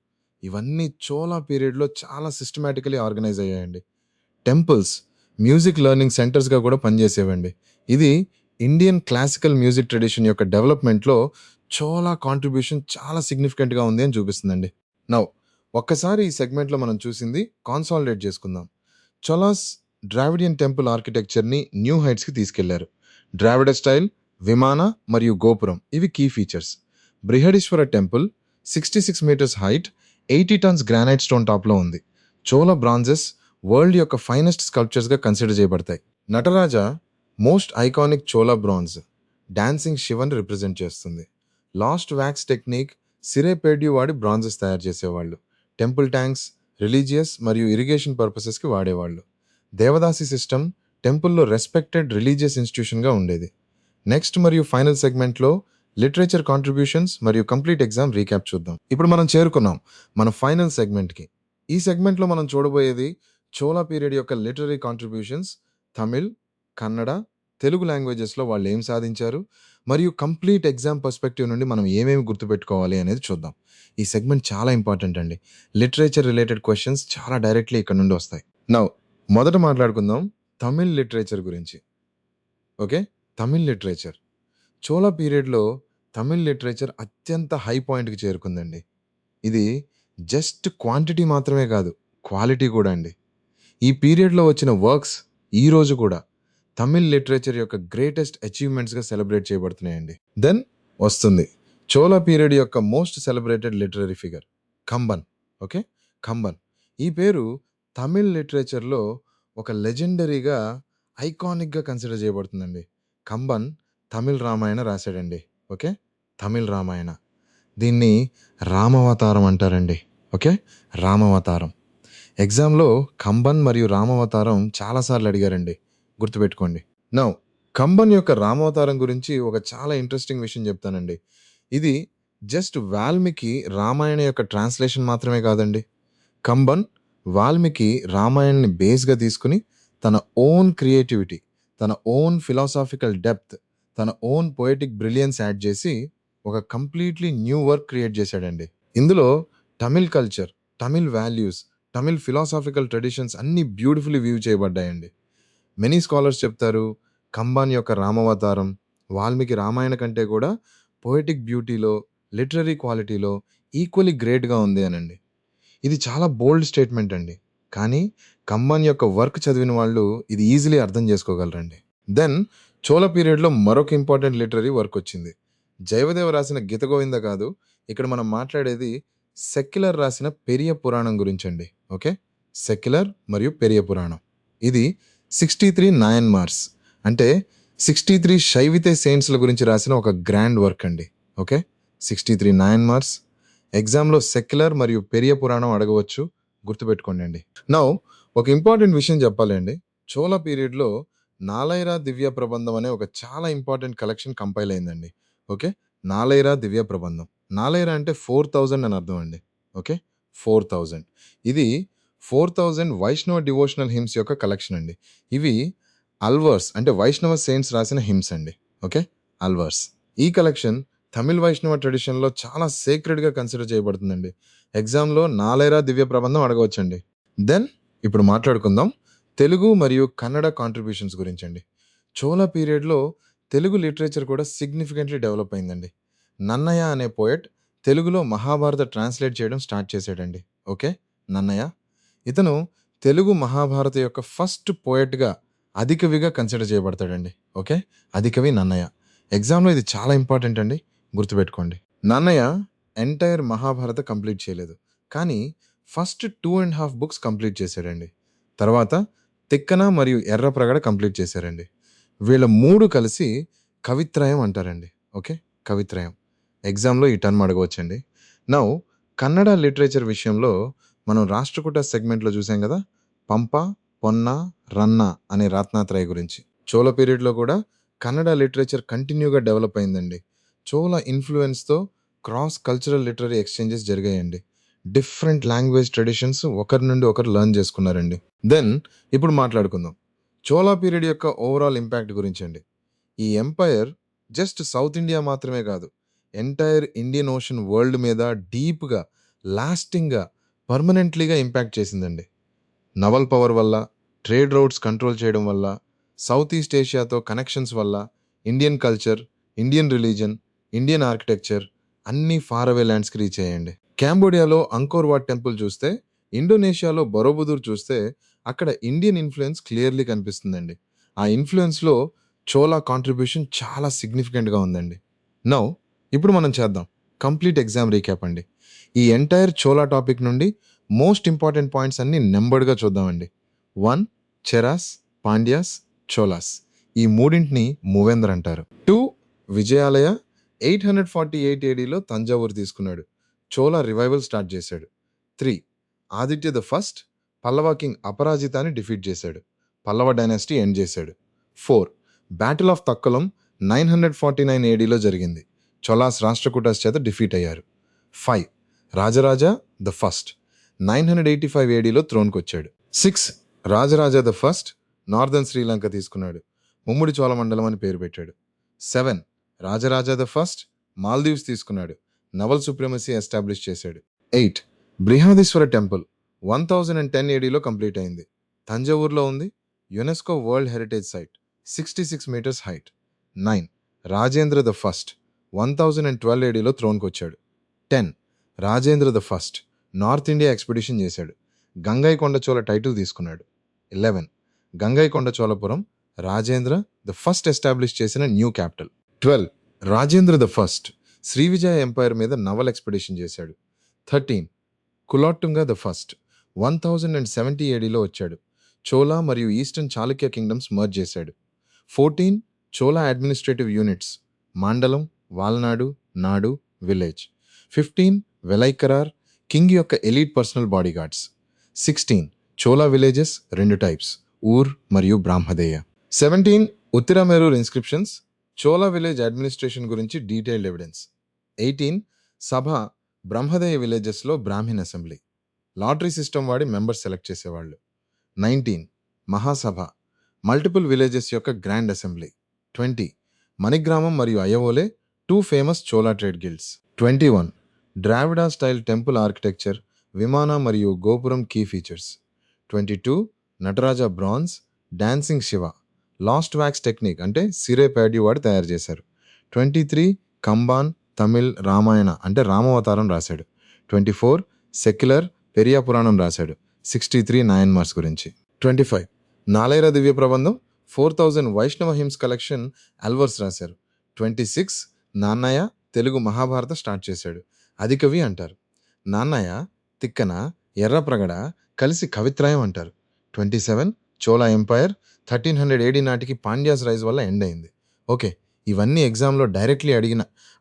ఇవన్నీ చోళా పీరియడ్‌లో చాలా సిస్టమాటికల్లీ ఆర్గనైజ్ అయ్యాయండి. టెంపుల్స్ మ్యూజిక్ లెర్నింగ్ సెంటర్స్‌గా కూడా పనిచేసేవండి. ఇది ఇండియన్ క్లాసికల్ మ్యూజిక్ ట్రెడిషన్ యొక్క డెవలప్‌మెంట్‌లో చోళా కాంట్రిబ్యూషన్ చాలా సిగ్నిఫికెంట్‌గా ఉంది అని చూపిస్తుందండి. నౌ ఒక్కసారి ఈ సెగ్మెంట్‌లో మనం చూసింది కాన్సాలిడేట్ చేసుకుందాం. చోళాస్ ద్రావిడియన్ టెంపుల్ ఆర్కిటెక్చర్‌ని న్యూ హైట్స్‌కి తీసుకెళ్లారు. ద్రావిడ స్టైల్, విమాన మరియు గోపురం ఇవి key features. Brihadeeswara temple 66 metres height, 80 tons granite stone టాప్‌లో ఉంది. చోళ బ్రాంజెస్ వరల్డ్ యొక్క ఫైనెస్ట్ స్కల్ప్చర్స్‌గా కన్సిడర్ చేయబడతాయి. Nataraja most iconic Chola bronze dancing శివని రిప్రజెంట్ చేస్తుంది. లాస్ట్ వ్యాక్స్ టెక్నిక్ సిరేపేడ్యూ వాడి బ్రాంజెస్ తయారు చేసేవాళ్ళు. టెంపుల్ ట్యాంక్స్ రిలీజియస్ మరియు ఇరిగేషన్ పర్పసెస్కి వాడేవాళ్ళు. దేవదాసి సిస్టమ్ టెంపుల్లో రెస్పెక్టెడ్ రిలీజియస్ ఇన్స్టిట్యూషన్గా ఉండేది. నెక్స్ట్ మరియు ఫైనల్ సెగ్మెంట్లో లిటరేచర్ కాంట్రిబ్యూషన్స్ మరియు కంప్లీట్ ఎగ్జామ్ రీక్యాప్ చూద్దాం. ఇప్పుడు మనం చేరుకున్నాం మన ఫైనల్ సెగ్మెంట్కి. ఈ సెగ్మెంట్లో మనం చూడబోయేది చోళా పీరియడ్ యొక్క లిటరరీ కాంట్రిబ్యూషన్స్, తమిళ్, కన్నడ, తెలుగు లాంగ్వేజెస్లో వాళ్ళు ఏం సాధించారు మరియు కంప్లీట్ ఎగ్జామ్ పర్స్పెక్టివ్ నుండి మనం ఏమేమి గుర్తుపెట్టుకోవాలి అనేది చూద్దాం. ఈ సెగ్మెంట్ చాలా ఇంపార్టెంట్ అండి. లిటరేచర్ రిలేటెడ్ క్వశ్చన్స్ చాలా డైరెక్ట్లీ ఇక్కడ నుండి వస్తాయి. నౌ మొదట మాట్లాడుకుందాం తమిళ్ లిటరేచర్ గురించి. ఓకే. తమిళ్ లిటరేచర్ చోళా పీరియడ్‌లో తమిళ్ లిటరేచర్ అత్యంత హై పాయింట్‌కి చేరుకుందండి. ఇది జస్ట్ క్వాంటిటీ మాత్రమే కాదు, క్వాలిటీ కూడా అండి. ఈ పీరియడ్‌లో వచ్చిన వర్క్స్ ఈ రోజు కూడా తమిళ్ లిటరేచర్ యొక్క గ్రేటెస్ట్ అచీవ్‌మెంట్స్‌గా సెలబ్రేట్ చేయబడుతున్నాయండి. దెన్ వస్తుంది చోళా పీరియడ్ యొక్క most celebrated literary figure Kamban. Okay. Kamban. ఈ పేరు తమిళ్ లిటరేచర్‌లో ఒక లెజెండరీగా, ఐకానిక్‌గా కన్సిడర్ చేయబడుతుందండి. కంబన్ తమిళ్ రామాయణ రాశాడండి. ఓకే. తమిళ్ రామాయణ. దీన్ని రామావతారం అంటారండి. ఓకే. రామావతారం. ఎగ్జామ్‌లో కంబన్ మరియు రామావతారం చాలా సార్లు అడిగారండి. గుర్తుపెట్టుకోండి. నౌ కంబన్ యొక్క రామావతారం గురించి ఒక చాలా ఇంట్రెస్టింగ్ విషయం చెప్తానండి. ఇది జస్ట్ వాల్మీకి రామాయణ యొక్క ట్రాన్స్లేషన్ మాత్రమే కాదండి. కంబన్ వాల్మీకి రామాయణ్‌ని బేస్‌గా తీసుకొని తన ఓన్ క్రియేటివిటీ, తన ఓన్ ఫిలాసాఫికల్ డెప్త్, తన ఓన్ పొయెటిక్ బ్రిలియన్స్ యాడ్ చేసి ఒక కంప్లీట్‌లీ న్యూ వర్క్ క్రియేట్ చేశాడండి. ఇందులో Tamil culture, Tamil values, Tamil philosophical traditions అన్నీ బ్యూటిఫుల్లీ వీవ్ చేయబడ్డాయండి. మెనీ స్కాలర్స్ చెప్తారు కంబాన్ యొక్క రామావతారం వాల్మీకి రామాయణ కంటే కూడా పొయెటిక్ బ్యూటీలో, లిటరరీ క్వాలిటీలో ఈక్వల్లీ గ్రేట్‌గా ఉంది అనండి. ఇది చాలా బోల్డ్ స్టేట్మెంట్ అండి. కానీ కంబాన్ యొక్క వర్క్ చదివిన వాళ్ళు ఇది ఈజీలీ అర్థం చేసుకోగలరండి. దెన్ చోళ పీరియడ్‌లో మరొక ఇంపార్టెంట్ లిటరరీ వర్క్ వచ్చింది. జయవదేవ రాసిన గీత గోవింద కాదు. ఇక్కడ మనం మాట్లాడేది సెక్యులర్ రాసిన పెరియ పురాణం గురించండి. ఓకే. సెక్యులర్ మరియు పెరియ పురాణం. ఇది 63 నాయన్మార్స్ అంటే 63 శైవితే సెయింట్స్‌ల గురించి రాసిన ఒక గ్రాండ్ వర్క్ అండి. ఓకే. 63 నాయన్మార్స్. ఎగ్జామ్‌లో సెక్యులర్ మరియు పెరియ పురాణం అడగవచ్చు. గుర్తుపెట్టుకోండి. నౌ ఒక ఇంపార్టెంట్ విషయం చెప్పాలి అండి. చోళ పీరియడ్‌లో నాలైరా దివ్య ప్రబంధం అనే ఒక చాలా ఇంపార్టెంట్ కలెక్షన్ కంపైల్ అయిందండి. ఓకే. నాలైరా దివ్య ప్రబంధం. నాలైరా అంటే 4000 అని అర్థం అండి. ఓకే. 4000. ఇది 4000 వైష్ణవ డివోషనల్ హిమ్స్ యొక్క కలెక్షన్ అండి. ఇవి అల్వర్స్ అంటే వైష్ణవ సెయింట్స్ రాసిన హిమ్స్ అండి. ఓకే. అల్వర్స్. ఈ కలెక్షన్ తమిళ్ వైష్ణవ ట్రెడిషన్‌లో చాలా సేక్రెడ్‌గా కన్సిడర్ చేయబడుతుందండి. ఎగ్జామ్‌లో నాలైరా దివ్య ప్రబంధం అడగవచ్చండి. దెన్ ఇప్పుడు మాట్లాడుకుందాం తెలుగు మరియు కన్నడ కాంట్రిబ్యూషన్స్ గురించండి. చోళ పీరియడ్‌లో తెలుగు లిటరేచర్ కూడా సిగ్నిఫికెంట్‌లీ డెవలప్ అయిందండి. నన్నయ అనే పోయెట్ తెలుగులో మహాభారత ట్రాన్స్లేట్ చేయడం స్టార్ట్ చేశాడండి. ఓకే. నన్నయ. ఇతను తెలుగు మహాభారత యొక్క ఫస్ట్ పోయెట్‌గా ఆదికవిగా కన్సిడర్ చేయబడతాడండి. ఓకే. ఆదికవి నన్నయ. ఎగ్జామ్‌లో ఇది చాలా ఇంపార్టెంట్ అండి. గుర్తుపెట్టుకోండి. నన్నయ ఎంటైర్ మహాభారత కంప్లీట్ చేయలేదు. కానీ ఫస్ట్ 2 ½ బుక్స్ కంప్లీట్ చేశాడండి. తర్వాత తిక్కన మరియు ఎర్రప్రగడ కంప్లీట్ చేశారండి. వీళ్ళ 3 కలిసి కవిత్రయం అంటారండి. ఓకే. కవిత్రయం. ఎగ్జామ్‌లో ఈ టర్మ్ అడగవచ్చండి. నౌ కన్నడ లిటరేచర్ విషయంలో మనం రాష్ట్రకూట సెగ్మెంట్‌లో చూసాం కదా! పంప, పొన్న, రన్న అనే రత్నాత్రయ గురించి. చోళ పీరియడ్‌లో కూడా కన్నడ లిటరేచర్ కంటిన్యూగా డెవలప్ అయిందండి. చోళ ఇన్‌ఫ్లూయెన్స్‌తో క్రాస్ కల్చరల్ లిటరరీ ఎక్స్‌చేంజెస్ జరిగాయండి. డిఫరెంట్ లాంగ్వేజ్ ట్రెడిషన్స్ ఒకరి నుండి ఒకరు లెర్న్ చేసుకున్నారండి. దెన్ ఇప్పుడు మాట్లాడుకుందాం చోళా పీరియడ్ యొక్క ఓవరాల్ ఇంపాక్ట్ గురించి అండి. ఈ ఎంపైర్ జస్ట్ సౌత్ ఇండియా మాత్రమే కాదు, ఎంటైర్ ఇండియన్ ఓషన్ వరల్డ్ మీద డీప్గా, లాస్టింగ్గా, పర్మనెంట్లీగా ఇంపాక్ట్ చేసిందండి. నవల్ పవర్ వల్ల, ట్రేడ్ రౌట్స్ కంట్రోల్ చేయడం వల్ల, సౌత్ ఈస్ట్ ఏషియాతో కనెక్షన్స్ వల్ల, Indian culture, Indian religion, Indian architecture అన్నీ ఫార్ అవే ల్యాండ్స్కి రీచ్ అయ్యండి. కాంబోడియాలో అంకోర్ వాట్ టెంపుల్ చూస్తే, ఇండోనేషియాలో బరోబుదూర్ చూస్తే అక్కడ ఇండియన్ ఇన్ఫ్లుయెన్స్ క్లియర్లీ కనిపిస్తుందండి. ఆ ఇన్ఫ్లుయెన్స్లో చోలా కాంట్రిబ్యూషన్ చాలా సిగ్నిఫికెంట్గా ఉందండి. నౌ ఇప్పుడు మనం చేద్దాం కంప్లీట్ ఎగ్జామ్ రీక్యాప్ అండి. ఈ ఎంటైర్ చోలా టాపిక్ నుండి మోస్ట్ ఇంపార్టెంట్ పాయింట్స్ అన్ని నెంబర్డ్గా చూద్దామండి. 1 చెరాస్, పాండ్యాస్, చోలాస్. ఈ మూడింటిని మూవేందర్ అంటారు. 2 విజయాలయ 848 ఏడీలో తంజావూరు తీసుకున్నాడు. చోలా రివైవల్ స్టార్ట్ చేశాడు. 3 Aditya the first Pallava king అపరాజితాని డిఫీట్ చేశాడు. పల్లవ డైనాసిటీ ఎండ్ చేశాడు. 4 బ్యాటిల్ ఆఫ్ తక్కలం 949 ఏడీలో జరిగింది. చోలాస్ రాష్ట్రకూటాస్ చేత డిఫీట్ అయ్యారు. 5 రాజరాజా ద ఫస్ట్ 985 ఏడీలో త్రోన్కి వచ్చాడు. 6 Rajaraja the first northern Sri Lanka తీసుకున్నాడు. ముమ్ముడి చోళమండలం అని పేరు పెట్టాడు. 7 రాజరాజా ద ఫస్ట్ మాల్దీవ్స్ తీసుకున్నాడు. నవల్ సుప్రమసీ ఎస్టాబ్లిష్ చేశాడు. 8 బృహదీశ్వర టెంపుల్ 1010 ఏడీలో కంప్లీట్ అయింది. తంజావూరులో ఉంది. UNESCO world heritage site, 66 metres height. 9 Rajendra the first 1012 ఏడీలో త్రోన్కి వచ్చాడు. 10 Rajendra the first North India expedition చేశాడు. గంగైకొండ చోళ టైటిల్ తీసుకున్నాడు. 11 Gangaikonda Cholapuram Rajendra the first establish చేసిన new capital. 12 Rajendra the first Srivijaya empire మీద నవల్ ఎక్స్పెడిషన్ చేశాడు. 13 కులాట్టుంగ ద ఫస్ట్ 1070 ఏడీలో వచ్చాడు. చోళా మరియు ఈస్టర్న్ చాళుక్య కింగ్డమ్స్ మర్జ్ చేశాడు. 14 చోళా అడ్మినిస్ట్రేటివ్ యూనిట్స్ మండలం, వాల్నాడు, నాడు, విలేజ్. 15 వెలైకరార్ కింగ్ యొక్క elite personal bodyguards. 16 Chola villages 2 types, Ur మరియు Brahmadeya. 17 Uttaramerur inscriptions Chola village administration గురించి డీటెయిల్డ్ ఎవిడెన్స్. 18 సభ బ్రహ్మదేయ విలేజెస్లో బ్రాహ్మిన్ అసెంబ్లీ, లాటరీ సిస్టమ్ వాడి మెంబర్స్ సెలెక్ట్ చేసేవాళ్ళు. 19 మహాసభ మల్టిపుల్ విలేజెస్ యొక్క గ్రాండ్ అసెంబ్లీ. 20 మణిగ్రామం మరియు Ayyavole 2 famous Chola trade guilds. 21 Dravida style temple architecture, vimana మరియు gopuram key features. 22 Nataraja bronze dancing Shiva last wax technique అంటే సిరే ప్యాడ్యూ వాడు తయారు చేశారు. 23 కంబాన్ తమిళ్ రామాయణ అంటే రామావతారం రాశాడు. 24 సెక్యులర్ పెరియా పురాణం రాశాడు 63 నాయన్మార్స్ గురించి. 25 నాలైరా దివ్య ప్రబంధం 4000 వైష్ణవ హిమ్స్ కలెక్షన్ అల్వర్స్ రాశారు. 26 నాన్నయ్య తెలుగు మహాభారత స్టార్ట్ చేశాడు. అది కవి అంటారు. నాన్నయ్య, తిక్కన, ఎర్రప్రగడ కలిసి కవిత్రయం అంటారు. 27 చోళా ఎంపైర్ 1300 ఏడీ నాటికి పాండ్యాస్ రైజ్ వల్ల ఎండ్ అయింది. ఓకే, ఇవన్నీ ఎగ్జామ్లో డైరెక్ట్లీ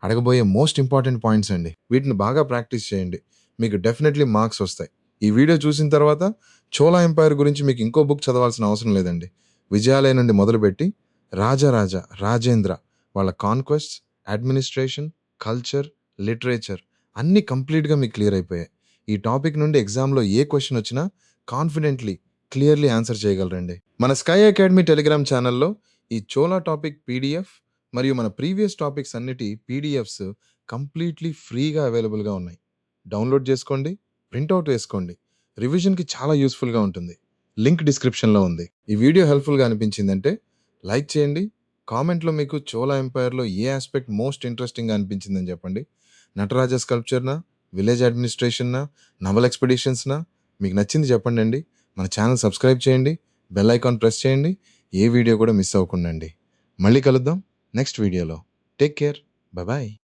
అడగబోయే మోస్ట్ ఇంపార్టెంట్ పాయింట్స్ అండి. వీటిని బాగా ప్రాక్టీస్ చేయండి, మీకు డెఫినెట్లీ మార్క్స్ వస్తాయి. ఈ వీడియో చూసిన తర్వాత చోళా ఎంపైర్ గురించి మీకు ఇంకో బుక్ చదవాల్సిన అవసరం లేదండి. విజయాలయ నుండి మొదలుపెట్టి రాజరాజ, రాజేంద్ర వాళ్ళ కాన్క్వెస్ట్స్, అడ్మినిస్ట్రేషన్, కల్చర్, లిటరేచర్ అన్నీ కంప్లీట్గా మీకు క్లియర్ అయిపోయాయి. ఈ టాపిక్ నుండి ఎగ్జామ్లో ఏ క్వశ్చన్ వచ్చినా కాన్ఫిడెంట్లీ, క్లియర్లీ ఆన్సర్ చేయగలరండి. మన స్కై అకాడమీ టెలిగ్రామ్ ఛానల్లో ఈ చోళా టాపిక్ పీడిఎఫ్ మరియు మన ప్రీవియస్ టాపిక్స్ అన్నిటి పీడిఎఫ్స్ కంప్లీట్లీ ఫ్రీగా అవైలబుల్గా ఉన్నాయి. డౌన్లోడ్ చేసుకోండి, ప్రింట్అవుట్ వేసుకోండి. రివిజన్కి చాలా యూస్ఫుల్గా ఉంటుంది. లింక్ డిస్క్రిప్షన్లో ఉంది. ఈ వీడియో హెల్ప్ఫుల్గా అనిపించిందంటే లైక్ చేయండి. కామెంట్లో మీకు చోళా ఎంపైర్లో ఏ ఆస్పెక్ట్ మోస్ట్ ఇంట్రెస్టింగ్గా అనిపించిందని చెప్పండి. నటరాజ స్కల్ప్చర్నా, విలేజ్ అడ్మినిస్ట్రేషన్నా, నవల్ ఎక్స్పెడిషన్స్నా, మీకు నచ్చింది చెప్పండి అండి. మన ఛానల్ సబ్స్క్రైబ్ చేయండి, బెల్ ఐకాన్ ప్రెస్ చేయండి. ఏ వీడియో కూడా మిస్ అవ్వకుండా అండి. మళ్ళీ కలుద్దాం నెక్స్ట్ వీడియోలో. Take care, bye.